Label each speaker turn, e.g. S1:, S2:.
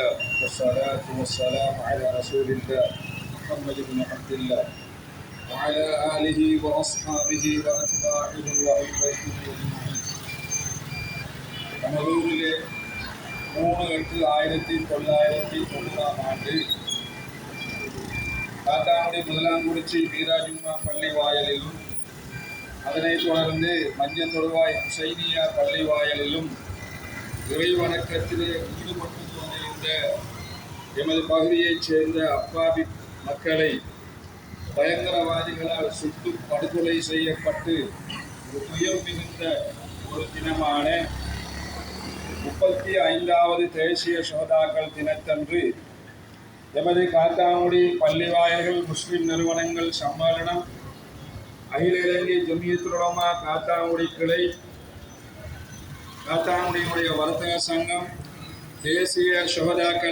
S1: الله والصلاة والسلام على رسول الله محمد بن عبد الله وعلى آله وأصحابه وأتباعه وأهل بيته أجمعين. நமது ஊரிலே 3/8/1990 காத்தாங்குடி முதலாங்குறிச்சி வீராஜும்மா பள்ளி வாயலிலும் அதனைத் தொடர்ந்து மஞ்சந்தொடுவாய் ஹுசைனியா பள்ளி வாயலிலும் இறை வணக்கத்திலே ஈடுபட்டு கொண்டிருந்த எமது பகுதியைச் சேர்ந்த அப்பாவி மக்களை பயங்கரவாதிகளால் சுட்டு படுகொலை செய்யப்பட்டு ஒரு துயர் மிகுந்த ஒரு தினமான 35வது தேசிய சுஹதாக்கள் தினத்தன்று எமது காத்தாங்குடி பள்ளிவாயல்கள் முஸ்லிம் நிறுவனங்கள் சம்மேளனம், அகில இலங்கை ஜமியத்துல் உலமா காத்தாங்குடி கிளை, காத்தாங்குடியினுடைய வர்த்தக சங்கம், தேசிய சுஹதாக்கள்